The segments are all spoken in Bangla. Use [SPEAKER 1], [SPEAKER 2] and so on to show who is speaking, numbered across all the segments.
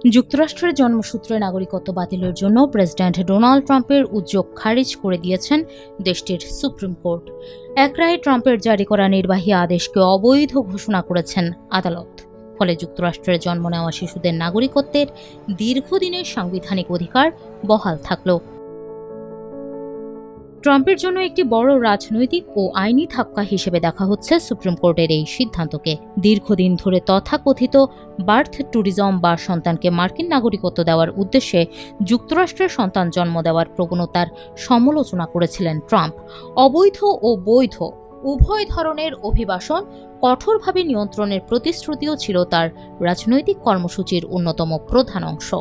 [SPEAKER 1] যুক্তরাষ্ট্রের জন্মসূত্রে নাগরিকত্ব বাতিলের জন্য প্রেসিডেন্ট ডোনাল্ড ট্রাম্পের উদ্যোগ খারিজ করে দিয়েছেন দেশটির সুপ্রিম কোর্ট। এক রায়ে ট্রাম্পের জারি করা নির্বাহী আদেশকে অবৈধ ঘোষণা করেছেন আদালত। ফলে যুক্তরাষ্ট্রের জন্ম নেওয়া শিশুদের নাগরিকত্বের দীর্ঘদিনের সাংবিধানিক অধিকার বহাল থাকল। ট্রাম্পের জন্য একটি বড় রাজনৈতিক ও আইনি ধাক্কা হিসেবে দেখা হচ্ছে সুপ্রিম কোর্টের এই সিদ্ধান্তকে। দীর্ঘদিন ধরে তথাকথিত বার্থ ট্যুরিজম বা সন্তানকে মার্কিন নাগরিকত্ব দেওয়ার উদ্দেশ্যে যুক্তরাষ্ট্রের সন্তান জন্ম দেওয়ার প্রবণতার সমালোচনা করেছিলেন ট্রাম্প। অবৈধ ও বৈধ উভয় ধরনের অভিবাসন কঠোরভাবে নিয়ন্ত্রণের প্রতিশ্রুতিও ছিল তার রাজনৈতিক কর্মসূচির অন্যতম প্রধান অংশ।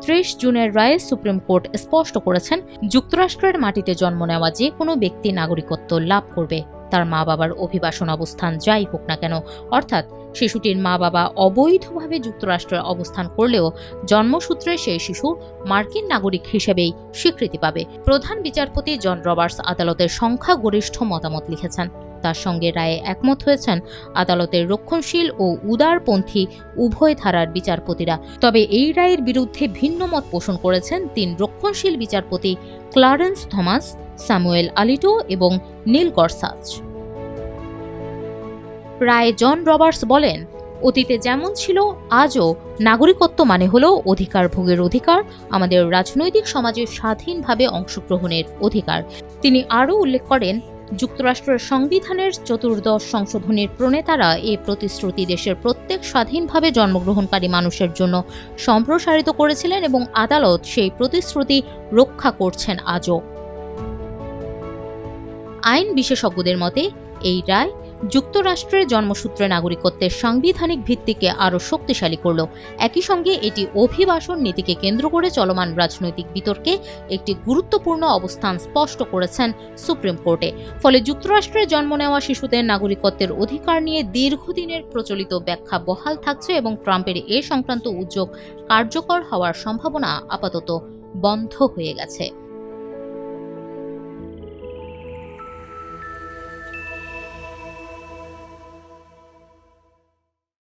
[SPEAKER 1] ৩০ জুনের রায়ে সুপ্রিম কোর্ট স্পষ্ট করেছেন, যুক্তরাষ্ট্রের মাটিতে জন্ম নেওয়া যে কোনো ব্যক্তি নাগরিকত্ব লাভ করবে, তার মা বাবার অভিবাসন অবস্থান যাই হোক না কেন। অর্থাৎ শিশুটির মা বাবা অবৈধভাবে যুক্তরাষ্ট্রে অবস্থান করলেও জন্মসূত্রে সেই শিশু মার্কিন নাগরিক হিসেবেই স্বীকৃতি পাবে। প্রধান বিচারপতি জন রবার্টস আদালতের সংখ্যাগরিষ্ঠ মতামত লিখেছেন। তার সঙ্গে রায়ে একমত হয়েছেন আদালতের রক্ষণশীল ও উদারপন্থী উভয় ধারার বিচারপতিরা। তবে এই রায়ের বিরুদ্ধে ভিন্ন মত পোষণ করেছেন ৩ রক্ষণশীল বিচারপতি ক্লারেন্স থমাস, স্যামুয়েল আলিটো এবং নীল গরসাচ। রায়ে জন রবার্টস বলেন, অতীতে যেমন ছিল আজও নাগরিকত্ব মানে হলো অধিকার ভোগের অধিকার, আমাদের রাজনৈতিক সমাজে স্বাধীনভাবে অংশগ্রহণের অধিকার। তিনি আরও উল্লেখ করেন, যুক্তরাষ্ট্রের সংবিধানের ১৪দশ সংশোধনীর প্রণেতারা এ প্রতিশ্রুতি দেশের প্রত্যেক স্বাধীনভাবে জন্মগ্রহণকারী মানুষের জন্য সম্প্রসারিত করেছিলেন এবং আদালত সেই প্রতিশ্রুতি রক্ষা করছেন আজও। আইন বিশেষজ্ঞদের মতে এই রায় যুক্তরাষ্ট্রের জন্মসূত্রে নাগরিকত্বের সাংবিধানিক ভিত্তিকে আরও শক্তিশালী করল। একই সঙ্গে এটি অভিবাসন নীতিকে কেন্দ্র করে চলমান রাজনৈতিক বিতর্কে একটি গুরুত্বপূর্ণ অবস্থান স্পষ্ট করেছেন সুপ্রিম কোর্টে। ফলে যুক্তরাষ্ট্রে জন্ম নেওয়া শিশুদের নাগরিকত্বের অধিকার নিয়ে দীর্ঘদিনের প্রচলিত ব্যাখ্যা বহাল থাকছে এবং ট্রাম্পের এ সংক্রান্ত উদ্যোগ কার্যকর হওয়ার সম্ভাবনা আপাতত বন্ধ হয়ে গেছে।